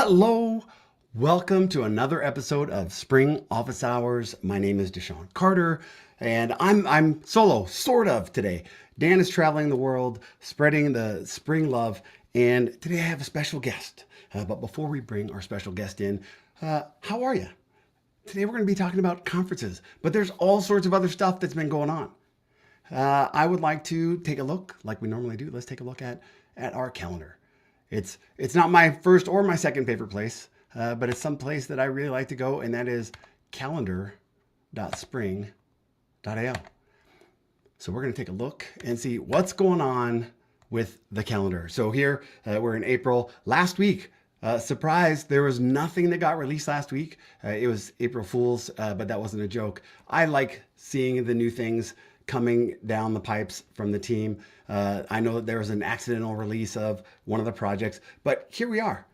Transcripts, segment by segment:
Hello, welcome to another episode of Spring Office Hours. My name is DaShaun Carter, and I'm solo, sort of, today. Dan is traveling the world, spreading the spring love, and today I have a special guest. But before we bring our special guest in, how are you? Today we're going to be talking about conferences, but there's all sorts of other stuff that's been going on. I would like to take a look, like we normally do. Let's take a look at our calendar. It's not my first or my second favorite place, but it's some place that I really like to go, and that is calendar.spring.io. So we're going to take a look and see what's going on with the calendar. So here we're in April. Last week, surprise, there was nothing that got released last week. It was April Fool's, but that wasn't a joke. I like seeing the new things coming down the pipes from the team. I know that there was an accidental release of one of the projects, but here we are.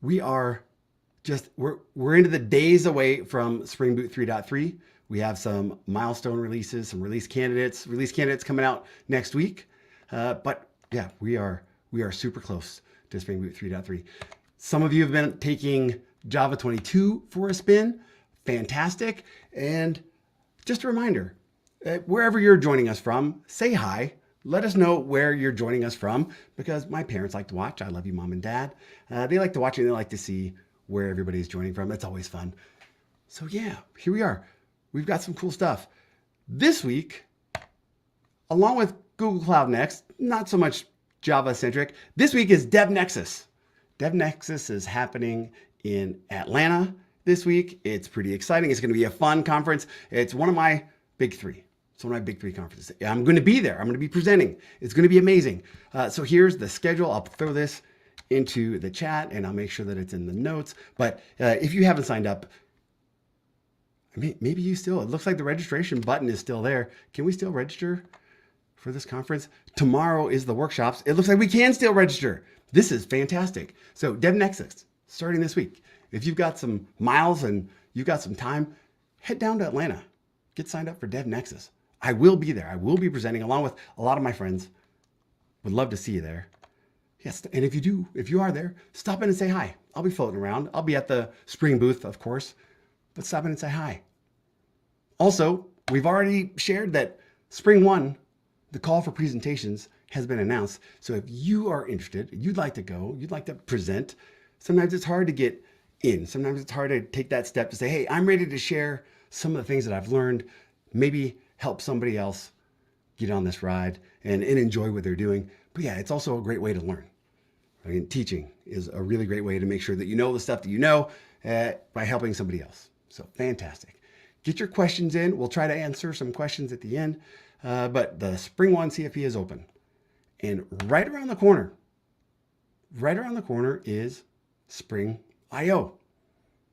We're into the days away from Spring Boot 3.3. We have some milestone releases, some release candidates coming out next week. But yeah, we are super close to Spring Boot 3.3. Some of you have been taking Java 22 for a spin. Fantastic. And just a reminder, wherever you're joining us from, say hi. Let us know where you're joining us from, because my parents like to watch. I love you, Mom and Dad. They like to watch and they like to see where everybody's joining from. It's always fun. So yeah, here we are. We've got some cool stuff. This week, along with Google Cloud Next, not so much Java-centric, this week is DevNexus. DevNexus is happening in Atlanta this week. It's pretty exciting. It's going to be a fun conference. It's one of my big three. It's one of my big three conferences. I'm going to be there. I'm going to be presenting. It's going to be amazing. So here's the schedule. I'll throw this into the chat and I'll make sure that it's in the notes. But if you haven't signed up, maybe you still, it looks like the registration button is still there. Can we still register for this conference? Tomorrow is the workshops. It looks like we can still register. This is fantastic. So DevNexus, starting this week. If you've got some miles and you've got some time, head down to Atlanta. Get signed up for DevNexus. I will be there. I will be presenting along with a lot of my friends. Would love to see you there. Yes, and if you are there, stop in and say hi. I'll be floating around. I'll be at the Spring booth, of course, but stop in and say hi. Also, we've already shared that SpringOne, the call for presentations, has been announced. So if you are interested, you'd like to go, you'd like to present, sometimes it's hard to get in. Sometimes it's hard to take that step to say, hey, I'm ready to share some of the things that I've learned, maybe help somebody else get on this ride and enjoy what they're doing. But yeah, it's also a great way to learn. I mean, teaching is a really great way to make sure that you know the stuff that you know by helping somebody else. So fantastic. Get your questions in. We'll try to answer some questions at the end. But the SpringOne CFP is open. And right around the corner is Spring.io.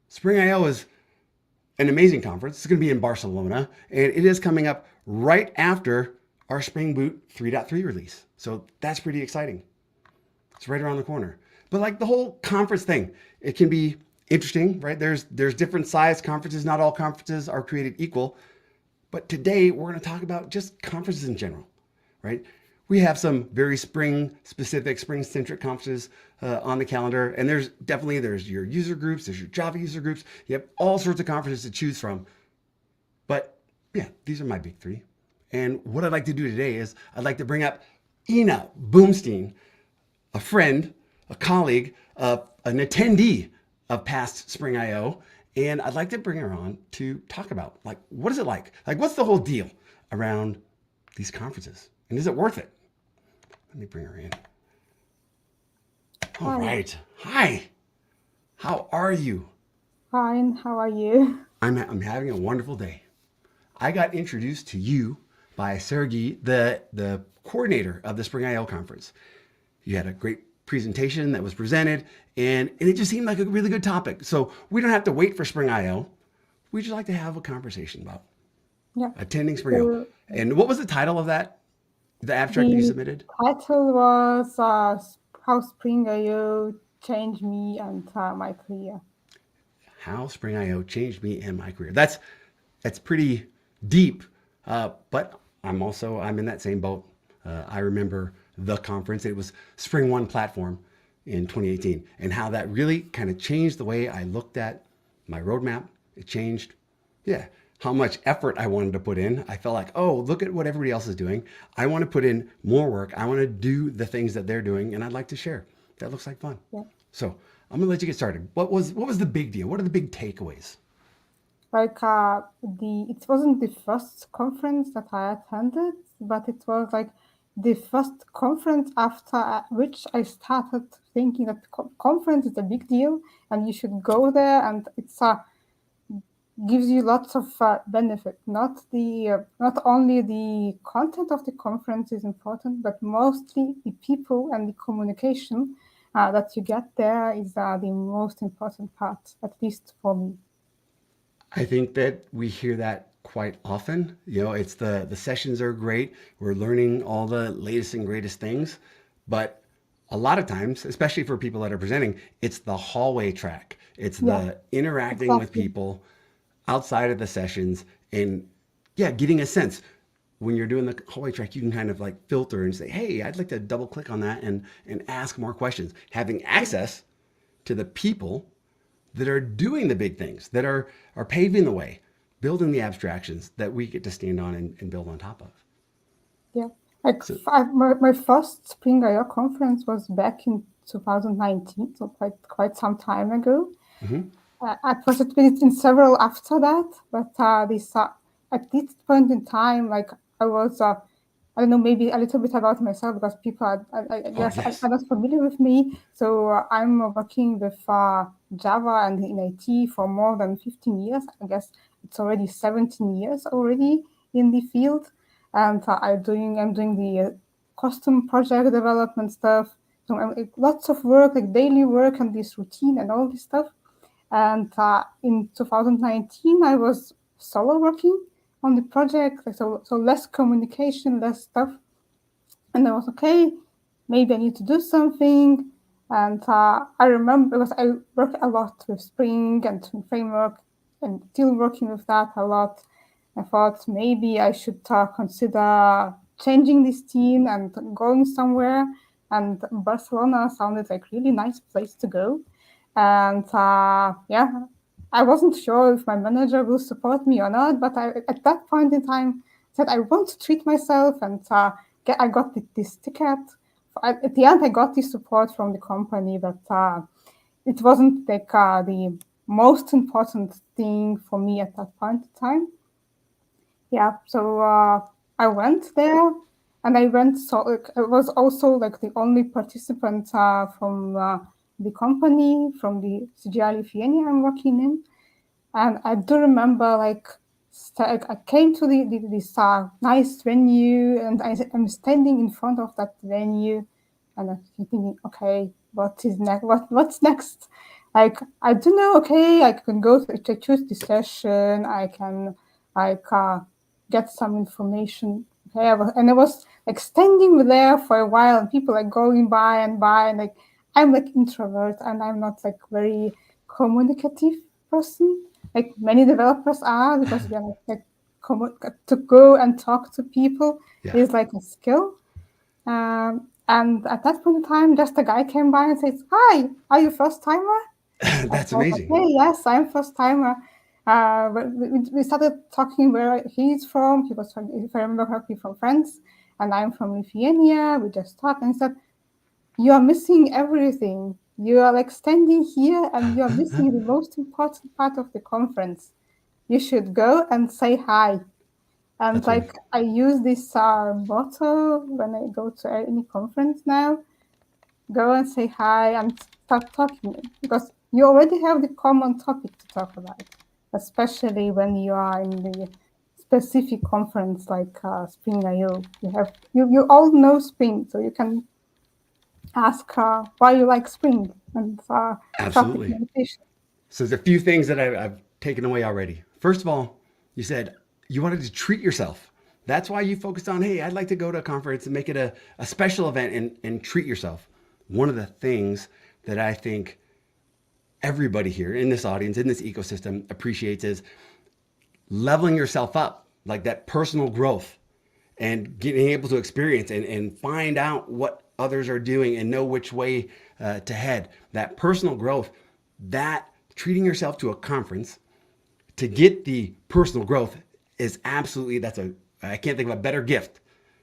Spring.io is an amazing conference. It's going to be in Barcelona, and it is coming up right after our Spring Boot 3.3 release. So that's pretty exciting. It's right around the corner. But like the whole conference thing, it can be interesting, right? There's different size conferences. Not all conferences are created equal. But today we're going to talk about just conferences in general, right? We have some very spring-specific, spring-centric conferences on the calendar. And there's your user groups, there's your Java user groups. You have all sorts of conferences to choose from. But yeah, these are my big three. And what I'd like to do today is I'd like to bring up Ina Bumstein, a friend, a colleague, an attendee of past Spring.io. And I'd like to bring her on to talk about, like, what is it like? Like, what's the whole deal around these conferences? And is it worth it? Let me bring her in. All right. Hi. How are you? Fine. How are you? I'm having a wonderful day. I got introduced to you by Sergey, the coordinator of the Spring.io conference. You had a great presentation that was presented, and it just seemed like a really good topic. So we don't have to wait for Spring.io. We just like to have a conversation about attending Spring.io. And what was the title of that? The abstract you submitted? The title was How Spring.io Changed Me and My Career. How Spring.io Changed Me and My Career. That's pretty deep, but I'm in that same boat. I remember the conference. It was SpringOne platform. in 2018 and how that really kind of changed the way I looked at my roadmap. It changed, yeah, how much effort I wanted to put in. I felt like, oh, look at what everybody else is doing. I want to put in more work. I want to do the things that they're doing, and I'd like to share. That looks like fun. Yeah. So I'm gonna let you get started. What was the big deal? What are the big takeaways? Like it wasn't the first conference that I attended, but it was like the first conference after which I started thinking that conference is a big deal and you should go there, and it's gives you lots of benefit. Not only the content of the conference is important, but mostly the people and the communication that you get there is the most important part, at least for me. I think that we hear that quite often. You know, it's the sessions are great. We're learning all the latest and greatest things, but a lot of times, especially for people that are presenting, it's the hallway track. It's Yeah, the interacting with exactly. people outside of the sessions and yeah, getting a sense. When you're doing the hallway track, you can kind of like filter and say, hey, I'd like to double click on that and ask more questions. Having access to the people that are doing the big things, that are paving the way, building the abstractions that we get to stand on and build on top of. Yeah, like So, my first Spring IO conference was back in 2019, so quite some time ago. mhm. I participated in several after that, but this at this point in time, like I was, I don't know, maybe a little bit about myself because people, I Oh, guess, yes. are not familiar with me. So I'm working with Java and in IT for more than 15 years. I guess it's already 17 years already in the field, and I'm doing the custom project development stuff. So lots of work, like daily work and this routine and all this stuff. And in 2019, I was solo working on the project, like, so less communication, less stuff. And I was okay, maybe I need to do something. And I remember because I work a lot with Spring and framework and still working with that a lot. I thought maybe I should consider changing this team and going somewhere. And Barcelona sounded like really nice place to go. And yeah, I wasn't sure if my manager will support me or not, but at that point in time said I want to treat myself, and I got this ticket. At the end, I got the support from the company, but it wasn't like the most important thing for me at that point in time. Yeah, so I went there, and I went. So like, I was also like the only participant from the company, from the CGI Lithuania I'm working in, and I do remember like I came to this nice venue, and I'm standing in front of that venue, and I'm thinking, okay, what is next? What's next? Like I don't know. Okay, I can go to choose the session. I can like get some information. Okay, and I was like standing there for a while, and people like going by, and like I'm like introvert, and I'm not like very communicative person like many developers are, because we are like to go and talk to people Yeah. is like a skill. And at that point in time, just a guy came by and says, "Hi, are you first timer?" I That's thought, amazing. okay, yes, I'm first timer. But we started talking where he's from. He was from, if I remember correctly, from France, and I'm from Lithuania. We just talked, and he said, "You are missing everything. You are like standing here, and you are missing the most important part of the conference. You should go and say hi." And That's like amazing. I use this motto when I go to any conference now: go and say hi and start talking, because you already have the common topic to talk about, especially when you are in the specific conference like Spring IO. You all know Spring, so you can ask why you like Spring and start the Absolutely. conversation. So there's a few things that I've taken away already. First of all, you said you wanted to treat yourself. That's why you focused on, hey, I'd like to go to a conference and make it a special event and treat yourself. One of the things that I think everybody here in this audience, in this ecosystem appreciates is leveling yourself up, like that personal growth and getting able to experience and find out what others are doing and know which way to head. That personal growth, that treating yourself to a conference to get the personal growth is absolutely, I can't think of a better gift,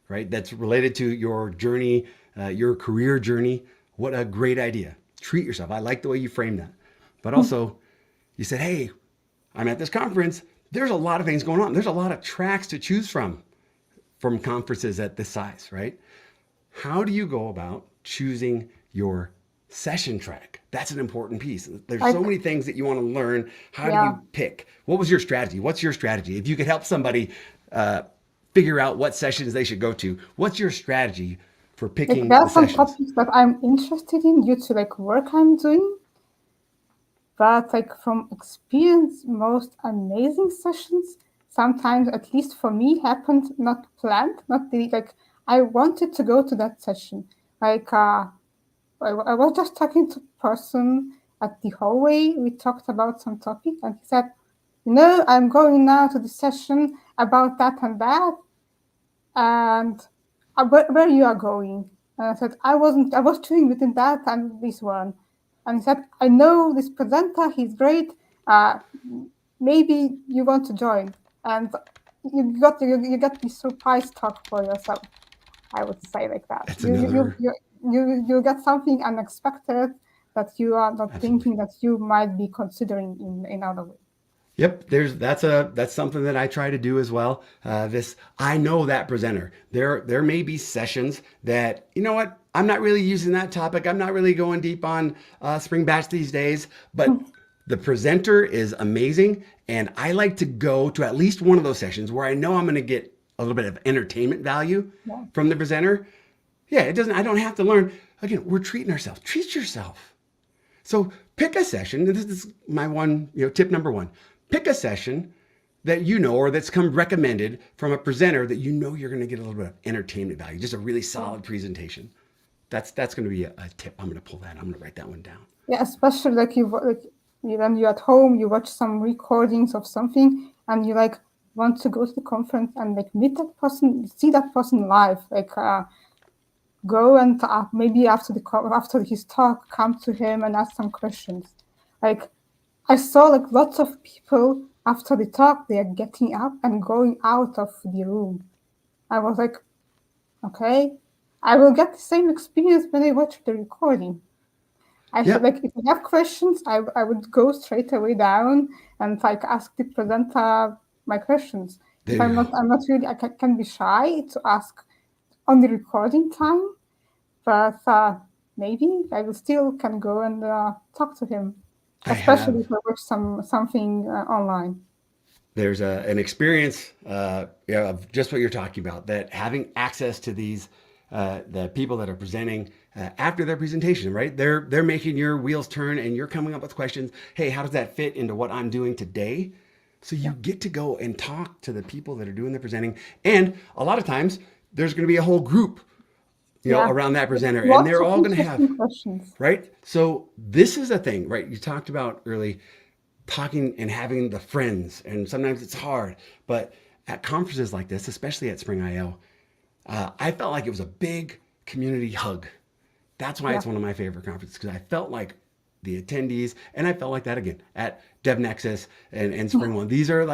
right? That's related to your journey, your career journey. What a great idea. Treat yourself. I like the way you framed that. But also, you said, hey, I'm at this conference. There's a lot of things going on. There's a lot of tracks to choose from conferences at this size, right? How do you go about choosing your session track? That's an important piece. There's so many things that you want to learn. How do you pick? What was your strategy? What's your strategy? If you could help somebody figure out what sessions they should go to, what's your strategy for picking there the are some sessions? topics that I'm interested in due to like work I'm doing. But like from experience, most amazing sessions sometimes, at least for me, happened not planned, not really like I wanted to go to that session. Like I was just talking to a person at the hallway. We talked about some topic, and he said, I'm going now to the session about that and that. And where you are going? And I said, I was doing within that and this one. And he said, I know this presenter, he's great. Maybe you want to join. And you got the surprise talk for yourself, I would say like that. That's You get something unexpected that you are not Absolutely. thinking that you might be considering in other way. Yep, that's something that I try to do as well. I know that presenter. There may be sessions that, you know what, I'm not really using that topic. I'm not really going deep on Spring Batch these days, but the presenter is amazing, and I like to go to at least one of those sessions where I know I'm going to get a little bit of entertainment value from the presenter. Yeah, I don't have to learn. Again, we're treating ourselves. Treat yourself. So pick a session. This is my one, tip number one. Pick a session that you know or that's come recommended from a presenter that you know you're going to get a little bit of entertainment value, just a really solid presentation. That's going to be a tip. I'm going to pull that. I'm going to write that one down. Yeah, especially when you're at home, you watch some recordings of something, and you like want to go to the conference and like meet that person, see that person live. Like go and maybe after his talk, come to him and ask some questions. Like I saw like lots of people after the talk, they are getting up and going out of the room. I was like, okay, I will get the same experience when I watch the recording. I should like if I have questions, I would go straight away down and like ask the presenter my questions. If I'm not really, I can be shy to ask on the recording time, but maybe I will still can go and talk to him, especially if I watch something online. There's an experience of just what you're talking about, that having access to these the people that are presenting after their presentation, right? They're making your wheels turn and you're coming up with questions. Hey, how does that fit into what I'm doing today? So you get to go and talk to the people that are doing the presenting. And a lot of times there's going to be a whole group around that presenter, and they're all going to have questions, right? So this is a thing, right? You talked about early talking and having the friends, and sometimes it's hard, but at conferences like this, especially at Spring I/O, I felt like it was a big community hug. That's why it's one of my favorite conferences, because I felt like the attendees, and I felt like that again at DevNexus and SpringOne. These are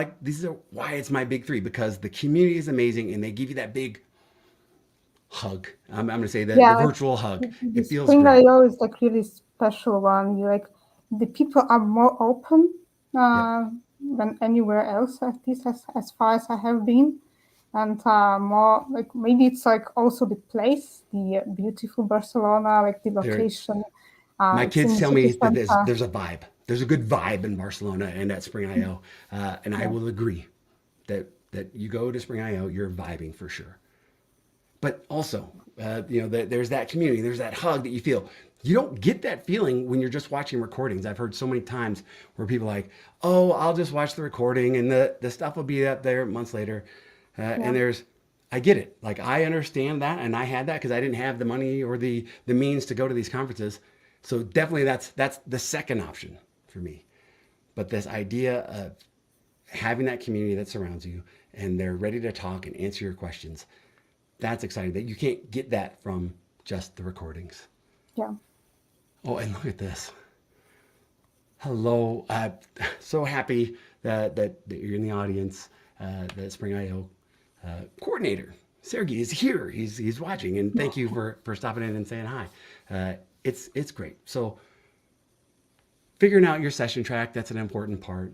why it's my big three, because the community is amazing and they give you that big hug. I'm going to say the virtual hug. It feels Spring great. I/O is like really special one. You like the people are more open than anywhere else, at least as far as I have been. And more like maybe it's like also the place, the beautiful Barcelona, like the location. My kids tell me that there's a vibe. There's a good vibe in Barcelona and at Spring I/O, and I will agree that you go to Spring I/O, you're vibing for sure. But also, there's that community, there's that hug that you feel. You don't get that feeling when you're just watching recordings. I've heard so many times where people are like, oh, I'll just watch the recording and the stuff will be up there months later. And I get it. Like, I understand that. And I had that because I didn't have the money or the means to go to these conferences. So definitely that's the second option for me. But this idea of having that community that surrounds you and they're ready to talk and answer your questions, that's exciting. That you can't get that from just the recordings. Yeah. Oh, and look at this. Hello. So happy that you're in the audience. The Spring.io coordinator, Sergey, is here. He's watching, and thank you for stopping in and saying hi. It's great. So figuring out your session track, that's an important part.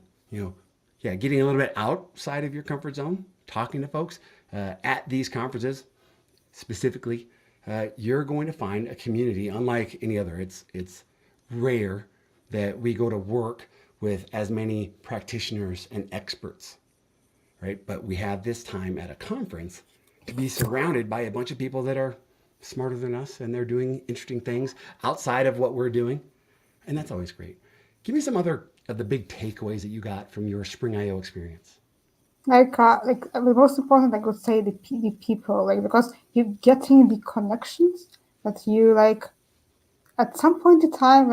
Getting a little bit outside of your comfort zone, talking to folks at these conferences specifically. You're going to find a community unlike any other. It's rare that we go to work with as many practitioners and experts, right? But we have this time at a conference to be surrounded by a bunch of people that are smarter than us, and they're doing interesting things outside of what we're doing. And that's always great. Give me some other of the big takeaways that you got from your Spring.io experience. The most important, I would say, the people, because you're getting the connections that you at some point in time,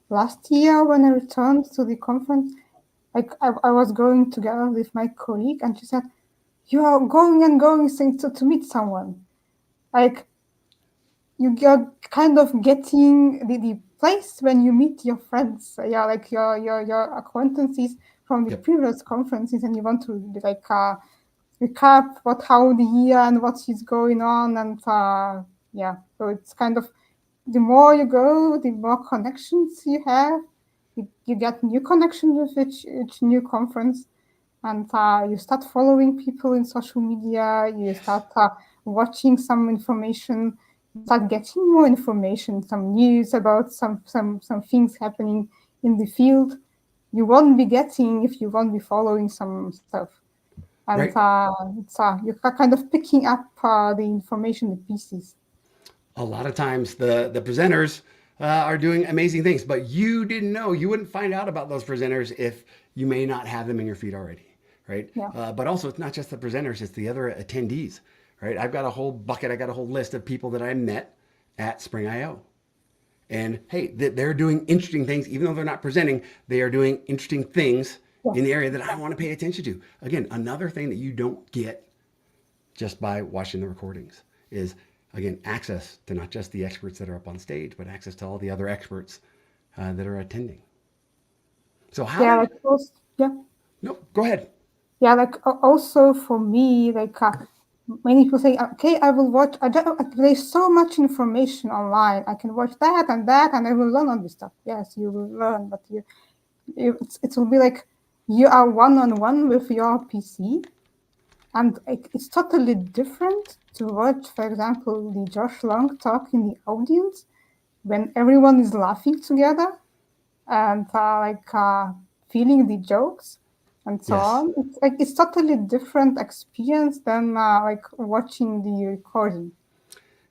last year when I returned to the conference, I was going together with my colleague, and she said, "You are going and going to meet someone." You're kind of getting the place when you meet your friends, your acquaintances from the previous conferences, and you want to recap how the year and what is going on, and so it's kind of, the more you go, the more connections you have. You get new connections with each new conference, and you start following people in social media. You start watching some information, start getting more information, some news about some things happening in the field you won't be getting if you won't be following some stuff. And right. You're kind of picking up the information, the pieces. A lot of times the presenters are doing amazing things, but you didn't know. You wouldn't find out about those presenters if you may not have them in your feed already, right? Yeah. But also, it's not just the presenters, it's the other attendees, right? I've got a whole bucket, I got a whole list of people that I met at Spring.io. And hey, they're doing interesting things. Even though they're not presenting, they are doing interesting things in the area that I want to pay attention to. Again, another thing that you don't get just by watching the recordings is, again, access to not just the experts that are up on stage, but access to all the other experts that are attending. So how? Yeah, No, go ahead. Yeah, also for me, many people say, okay, I will watch. There's so much information online. I can watch that, and I will learn all this stuff. Yes, you will learn, but it will be like you are one-on-one with your PC. And it's totally different to watch, for example, the Josh Long talk in the audience when everyone is laughing together and feeling the jokes and so Yes. on. It's totally different experience than watching the recording.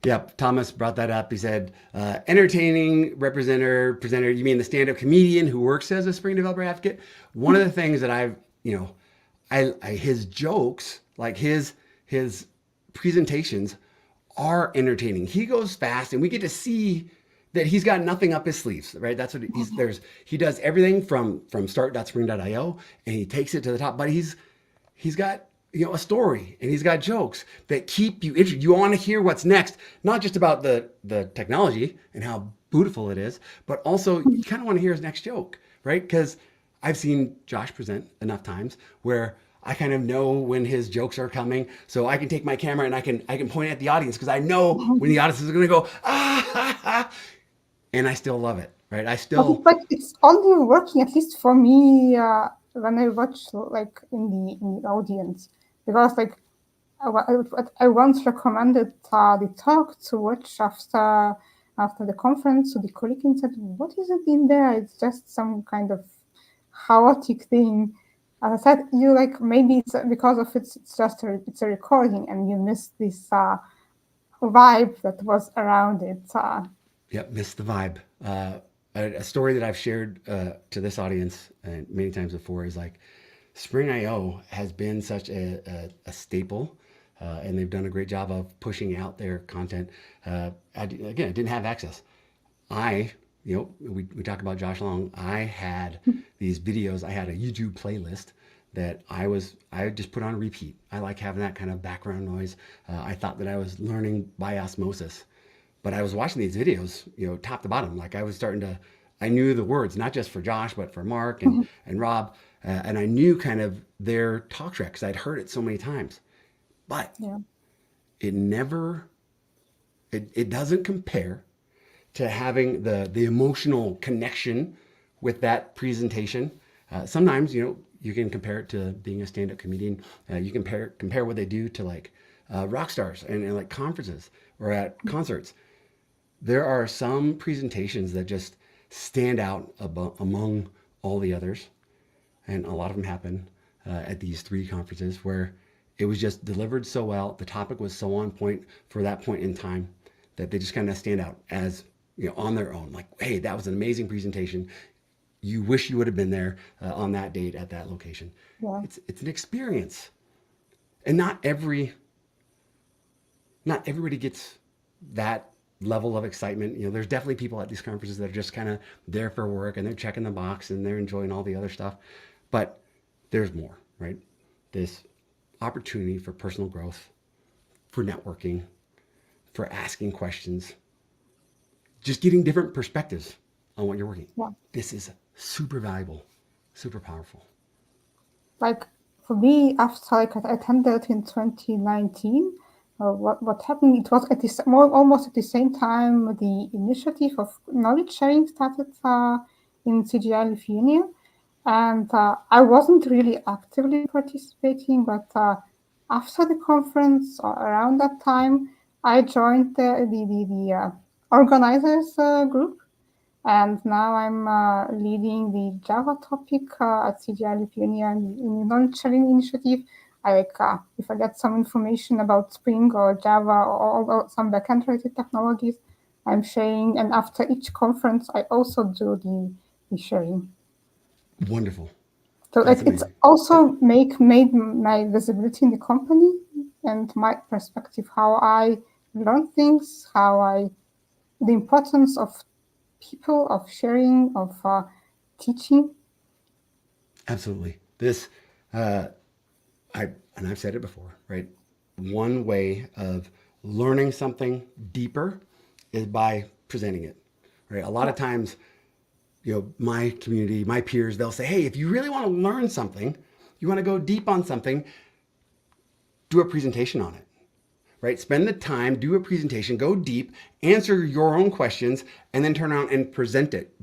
Yep, Thomas brought that up. He said, entertaining presenter, you mean the stand-up comedian who works as a Spring Developer Advocate? One of the things that his jokes, like his presentations are entertaining. He goes fast and we get to see that he's got nothing up his sleeves, right? That's what he does everything from start.spring.io and he takes it to the top, but he's got a story and he's got jokes that keep you interested. You want to hear what's next, not just about the technology and how beautiful it is, but also you kind of want to hear his next joke, right? Because I've seen Josh present enough times where I kind of know when his jokes are coming, so I can take my camera and I can point at the audience because I know when the audience is going to go and I still love it, right? But it's only working, at least for me, when I watch in the audience, because I once recommended the talk to watch after the conference to the colleague and said, "What is it in there? It's just some kind of chaotic thing." As I said, maybe it's because of it's just it's a recording and you miss this vibe that was around it. Yep, missed the vibe. A story that I've shared to this audience many times before is Spring.io has been such a staple, and they've done a great job of pushing out their content. I didn't have access. We talk about Josh Long. I had these videos. I had a YouTube playlist that I just put on repeat. I like having that kind of background noise. I thought that I was learning by osmosis. But I was watching these videos, top to bottom. Like I knew the words, not just for Josh, but for Mark and Rob. And I knew kind of their talk track because I'd heard it so many times. But Yeah. it never, it doesn't compare to having the emotional connection with that presentation. Sometimes, you can compare it to being a stand-up comedian. You compare what they do to like rock stars and like conferences or at concerts. There are some presentations that just stand out among all the others, and a lot of them happen at these three conferences where it was just delivered so well. The topic was so on point for that point in time that they just kind of stand out as on their own. Like, hey, that was an amazing presentation. You wish you would have been there on that date at that location. Yeah. It's an experience, and not everybody gets that level of excitement. There's definitely people at these conferences that are just kind of there for work and they're checking the box and they're enjoying all the other stuff. But there's more, right? This opportunity for personal growth, for networking, for asking questions, just getting different perspectives on what you're working. Yeah. This is super valuable, super powerful. Like for me, after I attended in 2019, what happened? It was at this almost at the same time the initiative of knowledge sharing started in CGI Lithuania, and I wasn't really actively participating, but after the conference or around that time, I joined the organizers group, and now I'm leading the Java topic at CGI Lithuania in the knowledge sharing initiative. If I get some information about Spring or Java or some backend related technologies, I'm sharing. And after each conference, I also do the sharing. Wonderful. So That's it's amazing. also made my visibility in the company and my perspective, how I learn things, the importance of people, of sharing, of teaching. Absolutely. This, I've said it before, right? One way of learning something deeper is by presenting it, right? A lot of times, my community, my peers, they'll say, hey, if you really want to learn something, you want to go deep on something, do a presentation on it, right? Spend the time, do a presentation, go deep, answer your own questions, and then turn around and present it.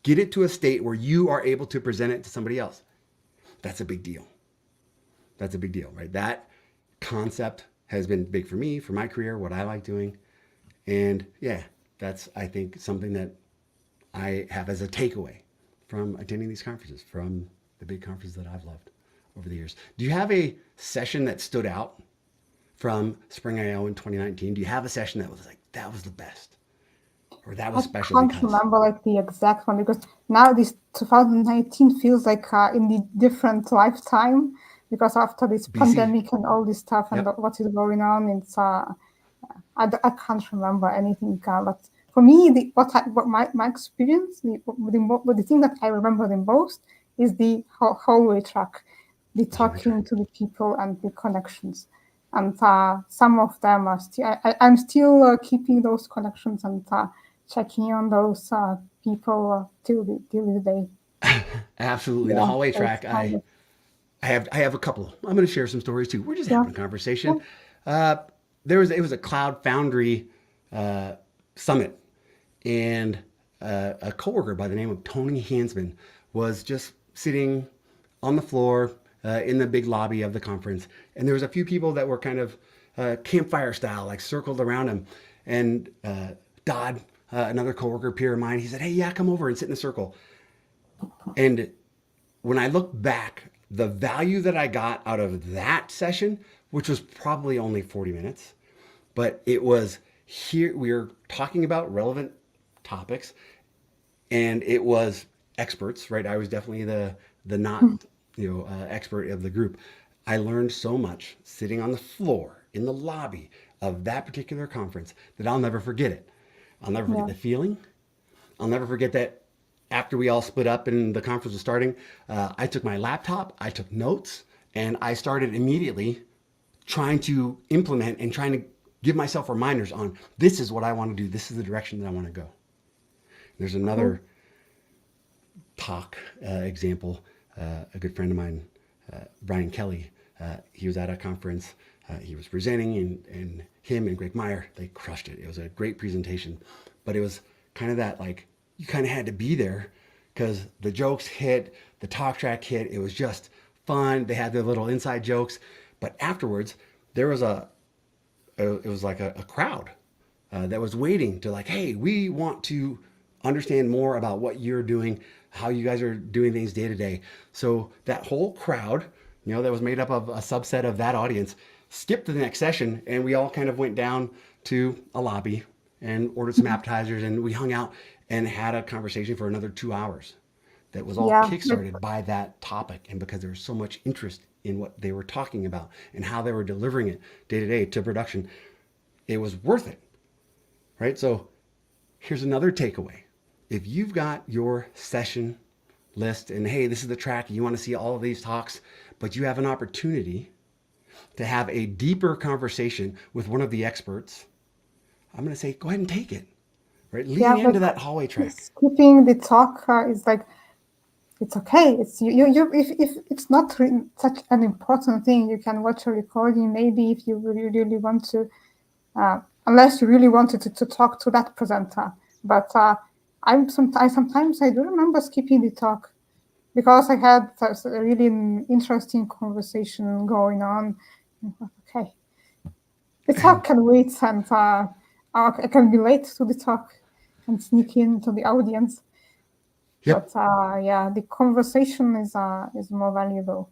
Get it to a state where you are able to present it to somebody else. That's a big deal. That's a big deal, right? That concept has been big for me, for my career, what I like doing. And yeah, that's, I think, something that I have as a takeaway from attending these conferences, from the big conferences that I've loved over the years. Do you have a session that stood out from Spring I/O in 2019? Do you have a session that was like, that was the best? Or that was special I can't because? remember like the exact one, because now this 2019 feels like in the different lifetime, because after this BC. pandemic and all this stuff and Yep. what is going on, it's I can't remember anything. But for me, what my experience, the thing that I remember the most is the hallway track, the Hallway track. talking to the people and the connections. And some of them are still, I'm still keeping those connections and checking on those people till the day. Absolutely. The Yeah, hallway so it's track, kind of, I have a couple. I'm going to share some stories too. We're just yeah, having a conversation. It was a Cloud Foundry summit, and a coworker by the name of Tony Hansman was just sitting on the floor in the big lobby of the conference, and there was a few people that were kind of campfire style, like circled around him. And Dodd, another coworker, peer of mine, he said, "Hey, yeah, come over and sit in a circle." And when I look back, the value that I got out of that session, which was probably only 40 minutes, but it was here, we were talking about relevant topics, and it was experts, right? I was definitely the not expert of the group. I learned so much sitting on the floor in the lobby of that particular conference that I'll never forget it. I'll never forget yeah, the feeling. I'll never forget that after we all split up and the conference was starting, I took my laptop, I took notes, and I started immediately trying to implement and trying to give myself reminders on this is what I want to do. This is the direction that I want to go. There's another talk example. A good friend of mine, Brian Kelly, he was at a conference. He was presenting, and him and Greg Meyer, they crushed it. It was a great presentation, but it was kind of that, like, you kind of had to be there because the jokes hit, the talk track hit. It was just fun. They had their little inside jokes, but afterwards there was it was like a crowd that was waiting to, like, hey, we want to understand more about what you're doing, how you guys are doing things day to day. So that whole crowd, that was made up of a subset of that audience, skipped to the next session, and we all kind of went down to a lobby and ordered some appetizers, and we hung out and had a conversation for another 2 hours. That was all kickstarted by that topic, and because there was so much interest in what they were talking about and how they were delivering it day to day to production, it was worth it, right? So here's another takeaway. If you've got your session list and, hey, this is the track, you want to see all of these talks, but you have an opportunity to have a deeper conversation with one of the experts, I'm going to say, go ahead and take it, right? Lean into that hallway track. Skipping the talk is like, it's okay. It's if it's not such an important thing, you can watch a recording. Maybe if you really want to, unless you really wanted to talk to that presenter. But sometimes I do remember skipping the talk because I had a really interesting conversation going on. Okay, the talk can wait, and I can be late to the talk and sneak into the audience. Yep. But the conversation is more valuable.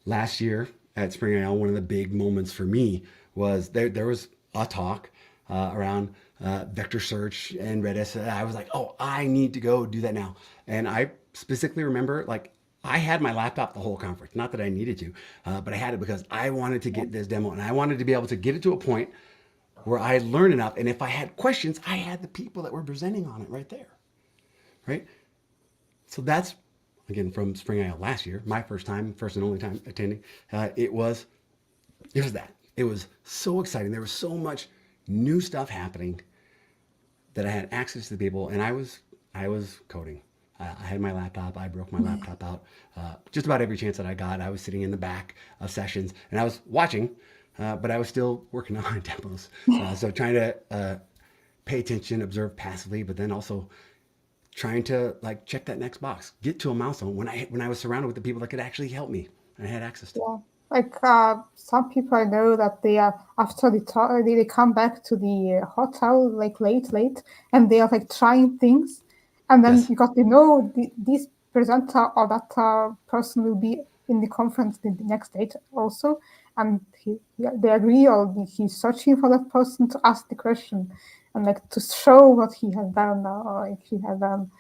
Last year at SpringOne, one of the big moments for me was there was a talk around vector search and Redis. I was like, oh, I need to go do that now. And I specifically remember, like, I had my laptop the whole conference. Not that I needed to, but I had it because I wanted to get this demo, and I wanted to be able to get it to a point where I had learned enough. And if I had questions, I had the people that were presenting on it right there, right? So that's, again, from SpringOne last year, my first and only time attending. It was that. It was so exciting. There was so much new stuff happening that I had access to the people, and I was coding. I had my laptop. I broke my laptop out just about every chance that I got. I was sitting in the back of sessions, and I was watching, but I was still working on demos. So trying to pay attention, observe passively, but then also trying to, like, check that next box, get to a milestone when I was surrounded with the people that could actually help me and I had access to. Yeah, like some people I know that they are after the talk, they come back to the hotel like late, and they are like trying things, and then because they know this presenter or that person will be in the conference the next day also, and they agree, or he's searching for that person to ask the question and like to show what he has done or if he has done.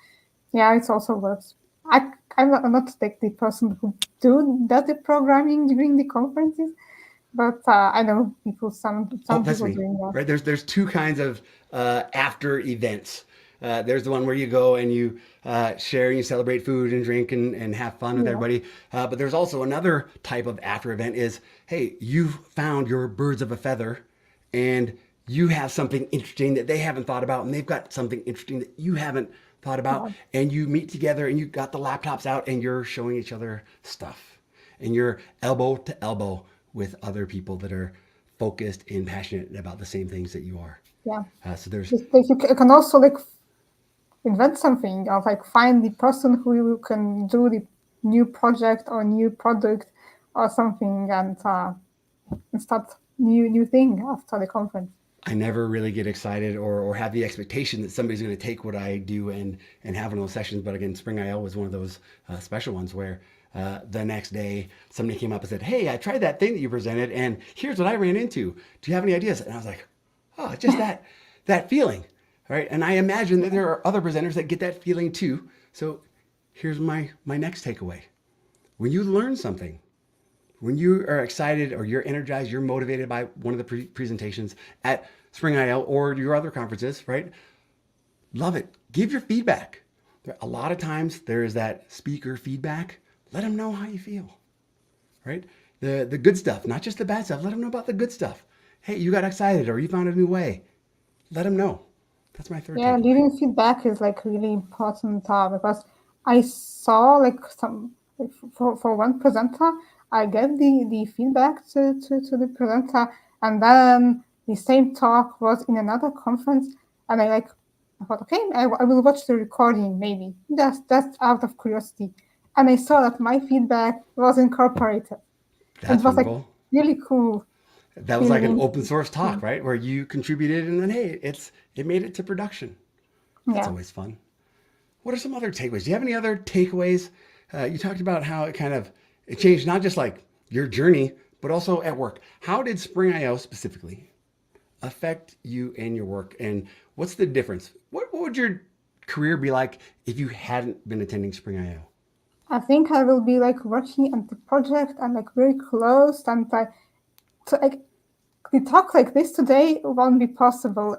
Yeah, it also works. I'm not like the person who do the programming during the conferences, but I know people. Some people doing that. Right? There's two kinds of after events. There's the one where you go and you share and you celebrate food and drink and have fun with everybody. But there's also another type of after event is, hey, you've found your birds of a feather and you have something interesting that they haven't thought about, and they've got something interesting that you haven't thought about, and you meet together and you got the laptops out and you're showing each other stuff, and you're elbow to elbow with other people that are focused and passionate about the same things that you are. Yeah. So there's like you can also like invent something, or like find the person who can do the new project or new product or something, and start new thing after the conference. I never really get excited or have the expectation that somebody's going to take what I do and have one of those sessions. But again, SpringIO was one of those special ones where the next day somebody came up and said, hey, I tried that thing that you presented and here's what I ran into. Do you have any ideas? And I was like, oh, just that feeling, right? And I imagine that there are other presenters that get that feeling too. So here's my next takeaway. When you learn something, when you are excited or you're energized, you're motivated by one of the presentations at SpringIO or your other conferences, right? Love it. Give your feedback. A lot of times there is that speaker feedback. Let them know how you feel, right? The good stuff, not just the bad stuff. Let them know about the good stuff. hey, you got excited or you found a new way. Let them know. That's my third Yeah, takeaway. leaving feedback is like really important because I saw like for one presenter, I gave the feedback to the presenter, and then the same talk was in another conference, and I thought, okay, I will watch the recording maybe just out of curiosity, and I saw that my feedback was incorporated. It That's was like wonderful. really cool That was like an feeling. open source talk, right? Where you contributed and then hey, it made it to production. That's Yeah. always fun. What are some other takeaways? Do you have any other takeaways? You talked about how it changed not just like your journey, but also at work. How did Spring IO specifically affect you and your work? And what's the difference? What would your career be like if you hadn't been attending Spring IO? I think I will be like working on the project and like very close and so like the talk like this today won't be possible.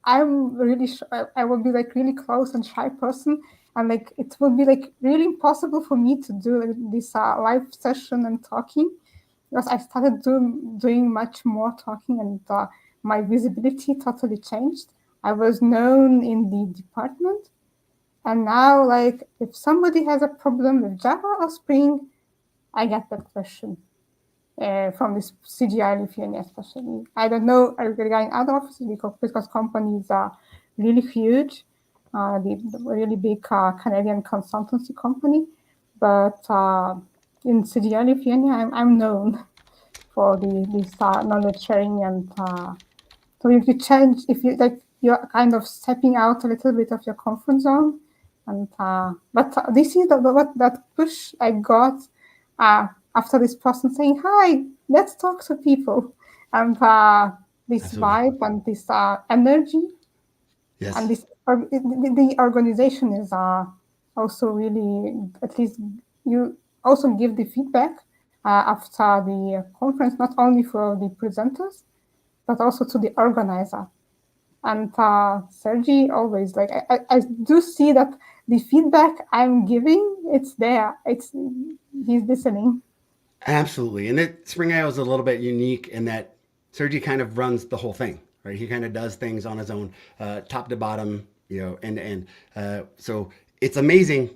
I'm really I will be like really close and shy person, and like it will be like really impossible for me to do like, this live session and talking because I started doing much more talking and my visibility totally changed. I was known in the department, and now like if somebody has a problem with Java or Spring, I get that question from this CGI Lithuania especially. I don't know regarding other offices because companies are really huge, the really big Canadian consultancy company. But in CGI Lithuania, I'm known for this knowledge sharing and so if you change, if you like, you're kind of stepping out a little bit of your comfort zone, and but this is what that push I got after this person saying, "Hi, let's talk to people," and this Absolutely. vibe and this energy and Yes. this the organization is also really at least you also give the feedback after the conference, not only for the presenters but also to the organizer. And Sergi always like I do see that the feedback I'm giving, it's there. It's he's listening. Absolutely. And Spring IO is a little bit unique in that Sergi kind of runs the whole thing, right? He kind of does things on his own, top to bottom, end to end. So it's amazing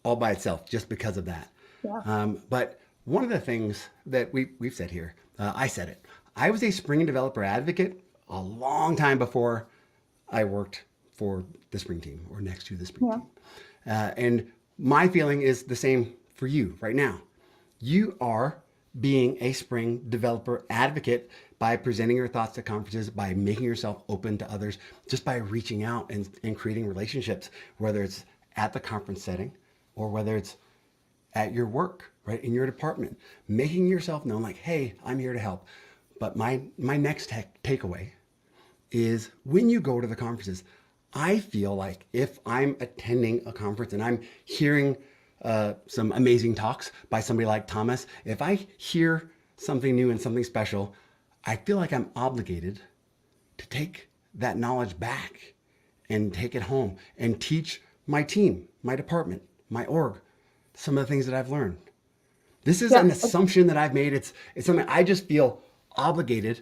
all by itself just because of that. Yeah. But one of the things that we've said here, I said it. I was a Spring developer advocate a long time before I worked for the Spring team or next to the Spring Yeah. team. And my feeling is the same for you right now. You are being a Spring developer advocate by presenting your thoughts to conferences, by making yourself open to others, just by reaching out and creating relationships, whether it's at the conference setting or whether it's at your work, right, in your department, making yourself known like, hey, I'm here to help. But my next takeaway is when you go to the conferences, I feel like if I'm attending a conference and I'm hearing some amazing talks by somebody like Thomas, if I hear something new and something special, I feel like I'm obligated to take that knowledge back and take it home and teach my team, my department, my org, some of the things that I've learned. This is Yeah. an assumption that I've made. It's something I just feel obligated.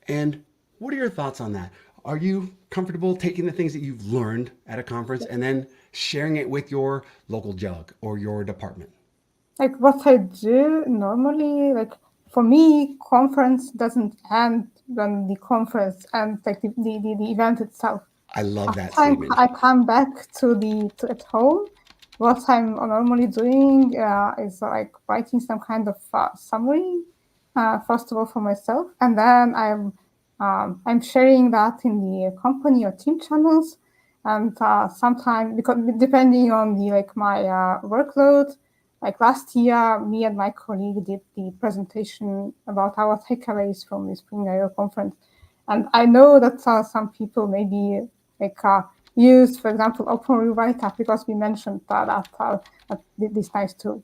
And what are your thoughts on that? Are you comfortable taking the things that you've learned at a conference and then sharing it with your local jug or your department? Like what I do normally, like for me, conference doesn't end when the conference ends, like the event itself. I love After that statement. I come back to at home, what I'm normally doing is like writing some kind of summary, first of all for myself, and then I'm sharing that in the company or team channels, and sometimes because depending on the like my workload. Like last year, me and my colleague did the presentation about our takeaways from the Spring IO conference. And I know that some people maybe like use, for example, Open Rewriter because we mentioned that this nice tool.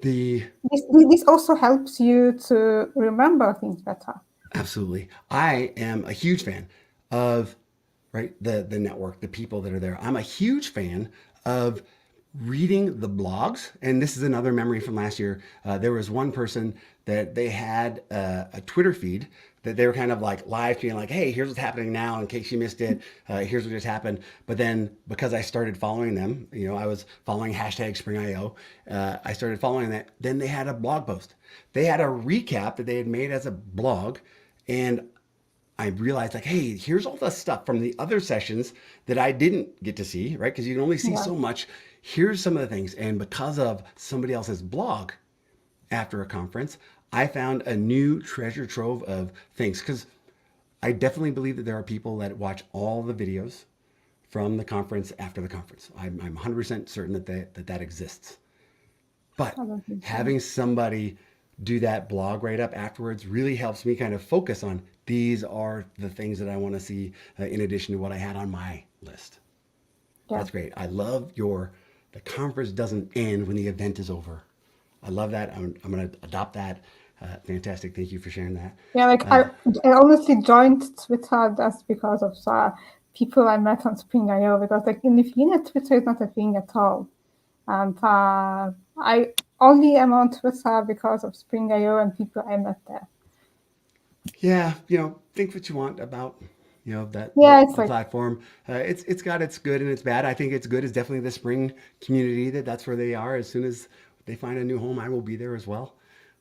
The This also helps you to remember things better. Absolutely. I am a huge fan of right the network, the people that are there. I'm a huge fan of reading the blogs, and this is another memory from last year. There was one person that they had a Twitter feed that they were kind of like live tweeting, like, hey, here's what's happening now in case you missed it. Here's what just happened. But then because I started following them, I was following hashtag SpringIO. I started following that. Then they had a blog post. They had a recap that they had made as a blog. And I realized, like, hey, here's all the stuff from the other sessions that I didn't get to see, right? Because you can only see so much. Here's some of the things. And because of somebody else's blog after a conference, I found a new treasure trove of things, because I definitely believe that there are people that watch all the videos from the conference after the conference. I'm 100% certain that exists. But having somebody do that blog write up afterwards really helps me kind of focus on these are the things that I want to see in addition to what I had on my list. Yeah. That's great. I love the conference doesn't end when the event is over. I love that. I'm going to adopt that. Fantastic. Thank you for sharing that. Yeah, like I honestly joined Twitter just because of people I met on SpringIO, because like in Lithuania, Twitter is not a thing at all. And I only am on Twitter because of SpringIO and people I met there. Yeah, think what you want about that it's the platform. It's got its good and its bad. I think its good is definitely the Spring community. That's where they are. As soon as they find a new home, I will be there as well.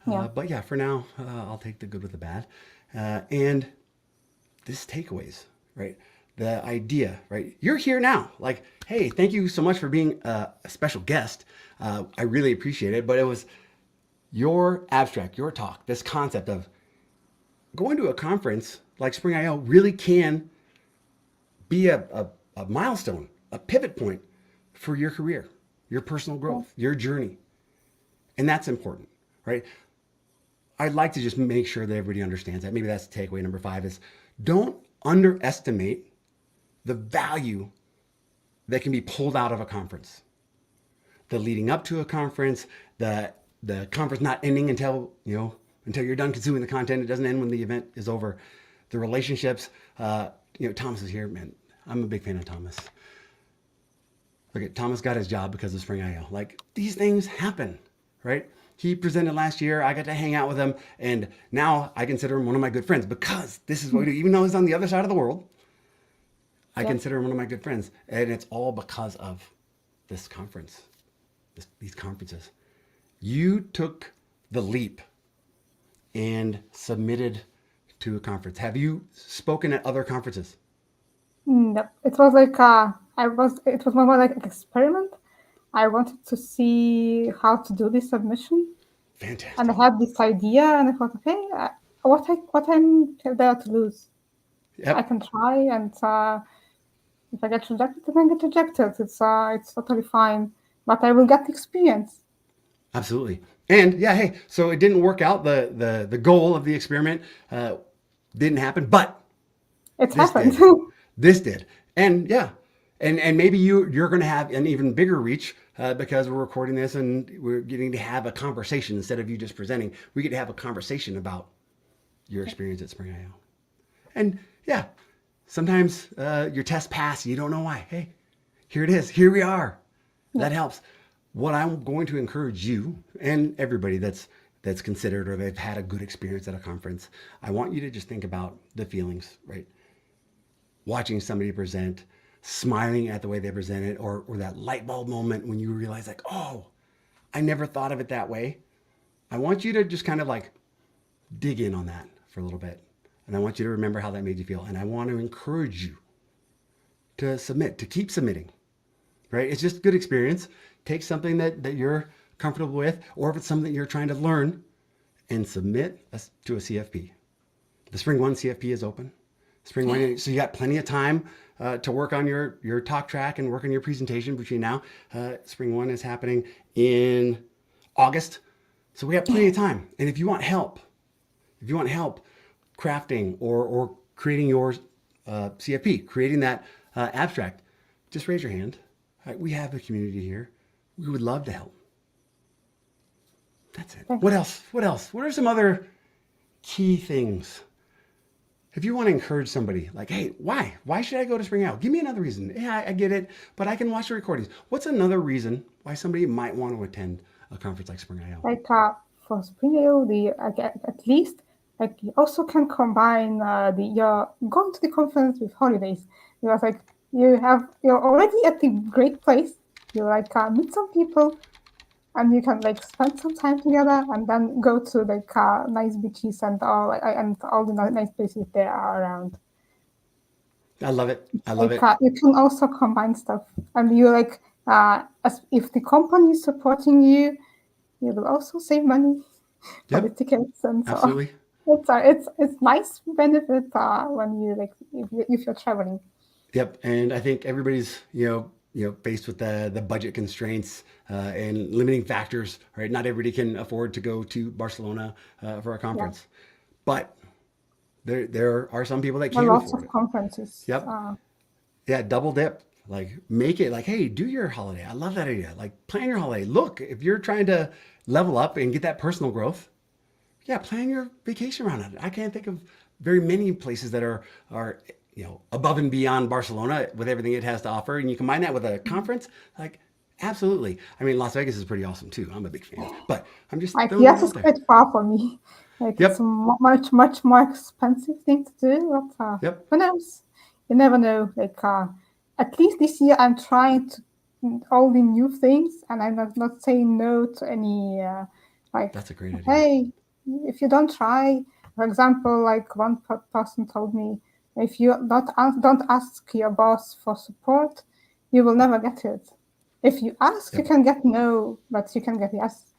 But yeah, for now, I'll take the good with the bad. And this takeaways, right? The idea, right? You're here now. Like, hey, thank you so much for being a special guest. I really appreciate it. But it was your abstract, your talk, this concept of going to a conference like SpringIO really can be a milestone, a pivot point for your career, your personal growth, your journey. And that's important, right? I'd like to just make sure that everybody understands that. Maybe that's takeaway number 5 is don't underestimate the value that can be pulled out of a conference. The leading up to a conference, the conference not ending until you're done consuming the content. It doesn't end when the event is over. The relationships, Thomas is here, man. I'm a big fan of Thomas. Look at Thomas got his job because of SpringIO. Like, these things happen, right? He presented last year. I got to hang out with him. And now I consider him one of my good friends because this is what we do. Even though he's on the other side of the world, I consider him one of my good friends. And it's all because of this conference, these conferences. You took the leap and submitted to a conference. Have you spoken at other conferences? No, it was like it was more like an experiment. I wanted to see how to do this submission. Fantastic. And I had this idea, and I thought, okay, what I'm there to lose? Yep. I can try, and if I get rejected, then I get rejected. It's totally fine, but I will get the experience. Absolutely. And yeah, hey, so it didn't work out. The goal of the experiment didn't happen, but it happened. This did. And yeah, and maybe you're going to have an even bigger reach because we're recording this and we're getting to have a conversation instead of you just presenting. We get to have a conversation about your experience at SpringIO. And yeah, sometimes your test pass, you don't know why. Hey, here it is. Here we are. Yeah. That helps. What I'm going to encourage you and everybody that's considered or they've had a good experience at a conference, I want you to just think about the feelings, right? Watching somebody present, smiling at the way they present it, or that light bulb moment when you realize like, oh, I never thought of it that way. I want you to just kind of like dig in on that for a little bit. And I want you to remember how that made you feel. And I want to encourage you to submit, to keep submitting, right? It's just good experience. Take something that you're comfortable with, or if it's something you're trying to learn, and submit to a CFP. The SpringOne CFP is open. SpringOne, so you got plenty of time to work on your talk track and work on your presentation between now. SpringOne is happening in August. So we have plenty of time. And if you want help crafting or creating your CFP, creating that abstract, just raise your hand. We have a community here. We would love to help. That's it. What else? What are some other key things? If you want to encourage somebody, like, hey, why? Why should I go to SpringIO? Give me another reason. Yeah, I get it, but I can watch the recordings. What's another reason why somebody might want to attend a conference like SpringIO? Like for SpringIO, at least like you also can combine you're going to the conference with holidays, because like you're already at the great place. You like meet some people, and you can like spend some time together, and then go to like nice beaches and all the nice places there are around. I love it. I love Like it. you can also combine stuff, and you like as if the company is supporting you, you will also save money for the Yep. tickets and so on. Absolutely. It's nice benefit when you like if you're traveling. Yep. And I think everybody's, faced with the budget constraints and limiting factors, right? Not everybody can afford to go to Barcelona for a Yeah, conference, but there are some people that there are can lots afford of it. conferences. Yep. Yeah, double dip. Like make it like, hey, do your holiday. I love that idea. Like plan your holiday. Look, if you're trying to level up and get that personal growth, yeah, plan your vacation around it. I can't think of very many places that are above and beyond Barcelona with everything it has to offer. And you combine that with a conference, like absolutely. I mean, Las Vegas is pretty awesome too. I'm a big fan. But I'm just Like throwing that yes, out it's there. quite far for me. Like it's a Yep. much more expensive thing to do. But Yep. who knows? You never know. Like at least this year, I'm trying to all the new things, and I'm not saying no to any. Like That's a great idea. hey, if you don't try, for example, like one person told me, if you don't ask your boss for support, you will never get it. If you ask, you Yep. can get no, but you can get yes.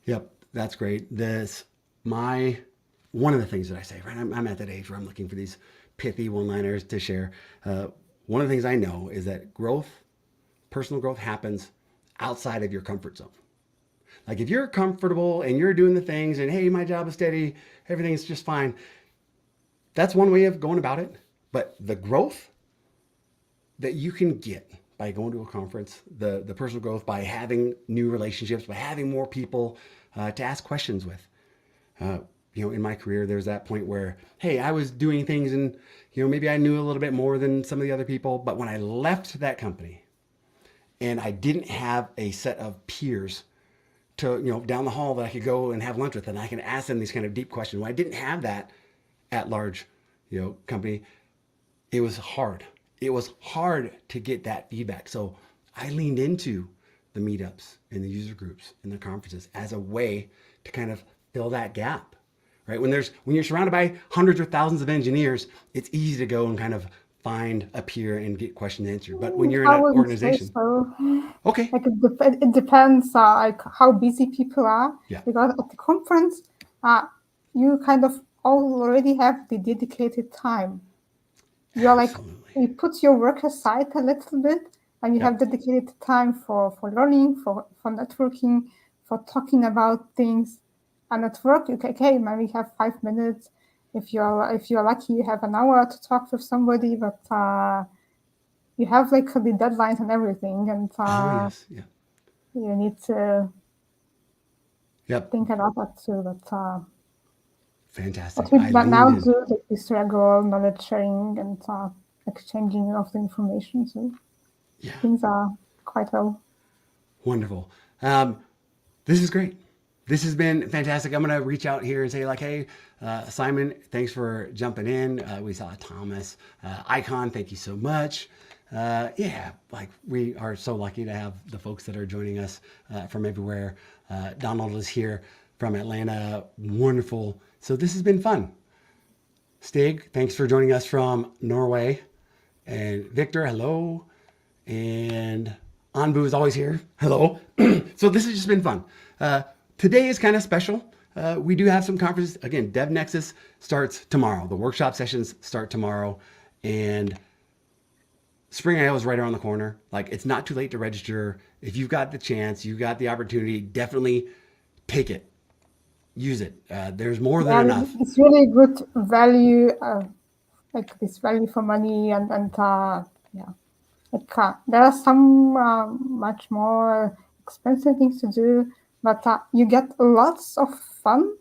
Yep. That's great. This my one of the things that I say, right? I'm at that age where I'm looking for these pithy one-liners to share. One of the things I know is that personal growth happens outside of your comfort zone. Like if you're comfortable and you're doing the things and hey, my job is steady, everything's just fine. That's one way of going about it. But the growth that you can get by going to a conference, the personal growth by having new relationships, by having more people to ask questions with. Uh, in my career, there's that point where, hey, I was doing things and, maybe I knew a little bit more than some of the other people. But when I left that company and I didn't have a set of peers to down the hall that I could go and have lunch with and I can ask them these kind of deep questions. When I didn't have that at large, company, it was hard. It was hard to get that feedback. So I leaned into the meetups and the user groups and the conferences as a way to kind of fill that gap. Right? When you're surrounded by hundreds or thousands of engineers, it's easy to go and kind of find a peer and get questions answered. But when you're in I an wouldn't say organization, so. okay, Like it depends, like how busy people are. yeah, Because at the conference, you kind of already have the dedicated time. You're like absolutely. you put your work aside a little bit, and you have Yep. dedicated time for learning, for networking, for talking about things. And at work, okay, maybe have 5 minutes. If you're lucky, you have an hour to talk with somebody, but you have like the deadlines and everything, and Oh yes, yeah. you need to Yep. think about that too. But Fantastic. we I but leaned now in. do like this regular knowledge sharing and exchanging of the information, so Yeah. things are quite well. Wonderful. Um, this is great. This has been fantastic. I'm going to reach out here and say, like, hey, Simon, thanks for jumping in. We saw Thomas. Icon, thank you so much. Yeah, like we are so lucky to have the folks that are joining us from everywhere. Donald is here from Atlanta. Wonderful. So this has been fun. Stig, thanks for joining us from Norway. And Victor, hello. And Anbu is always here. Hello. So this has just been fun. Today is kind of special. We do have some conferences. Again, DevNexus starts tomorrow. The workshop sessions start tomorrow. And SpringIO is right around the corner. Like, it's not too late to register. If you've got the chance, you've got the opportunity, definitely take it. Use it. There's more than Yeah, enough. it's really good value, like this value for money, and yeah, like there are some much more expensive things to do, but you get lots of fun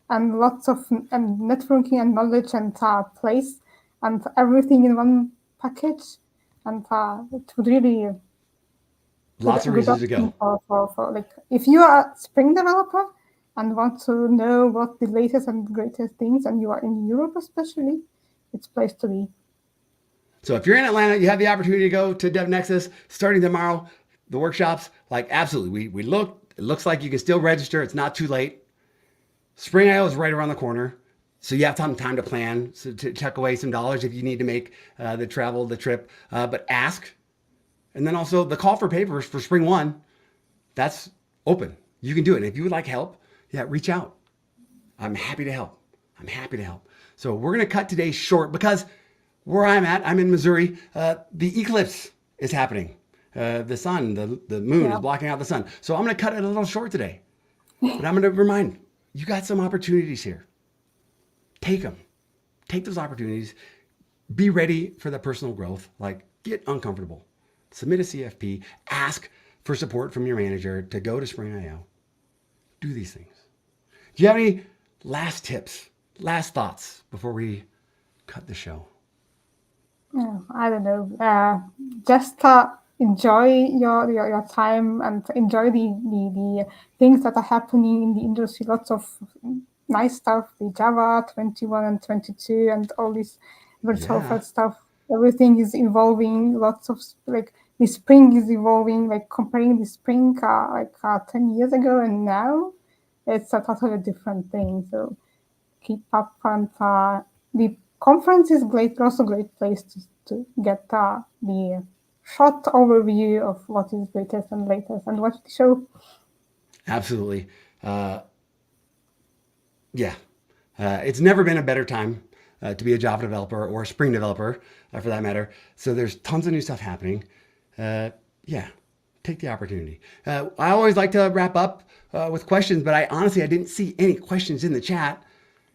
and lots of networking and knowledge and place and everything in one package, and it would really Lots of good reasons to option go. for like if you are a Spring developer and want to know what the latest and greatest things, and you are in Europe especially, it's a place to be. So if you're in Atlanta, you have the opportunity to go to DevNexus starting tomorrow. The workshops, like absolutely, we looked. It looks like you can still register. It's not too late. SpringIO is right around the corner. So you have some time to plan, so to tuck away some dollars if you need to make the travel, the trip. But ask. And then also the call for papers for SpringOne, that's open. You can do it. And if you would like help, yeah, reach out. I'm happy to help. I'm happy to help. So we're going to cut today short because where I'm at, I'm in Missouri. The eclipse is happening. The sun, the moon is blocking out the sun. So I'm going to cut it a little short today. But I'm going to remind you got some opportunities here. Take them. Take those opportunities. Be ready for the personal growth. Like get uncomfortable. Submit a CFP. Ask for support from your manager to go to SpringIO. Do these things. Do you have any last tips, last thoughts before we cut the show? I don't know. Just enjoy your time and enjoy the things that are happening in the industry. Lots of nice stuff, the Java 21 and 22 and all this virtual first stuff. Everything is evolving. Lots of like the Spring is evolving. Like comparing the Spring 10 years ago and now, it's a totally different thing. So keep up, and the conference is great. Also, great place to get the short overview of what is greatest and latest and watch the show. Absolutely. It's never been a better time to be a Java developer or a Spring developer for that matter. So there's tons of new stuff happening. Take the opportunity. I always like to wrap up with questions, but I didn't see any questions in the chat.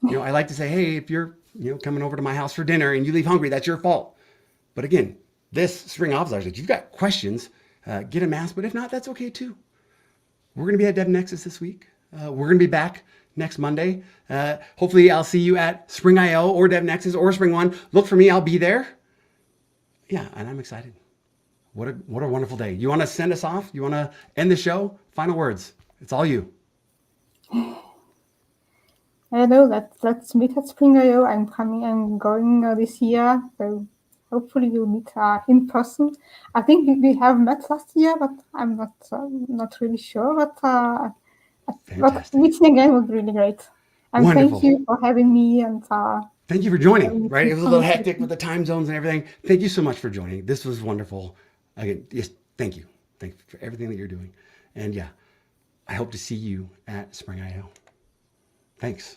I like to say, hey, if you're coming over to my house for dinner and you leave hungry, that's your fault. But again, this Spring Office, if you've got questions, get them asked. But if not, that's okay too. We're going to be at DevNexus this week. We're going to be back next Monday. Hopefully I'll see you at SpringIO or DevNexus or SpringOne. Look for me. I'll be there. Yeah, and I'm excited. What a wonderful day. You want to send us off? You want to end the show? Final words. It's all you. I don't know. Let's meet at SpringIO. I'm going this year. So hopefully we'll meet in person. I think we have met last year, but I'm not really sure. But meeting again would be really great. And Wonderful. Thank you for having me. And thank you for joining. Right, it was a little hectic with the time zones and everything. Thank you so much for joining. This was wonderful. Again, yes, thank you. Thank you for everything that you're doing. And yeah, I hope to see you at SpringIO. Thanks.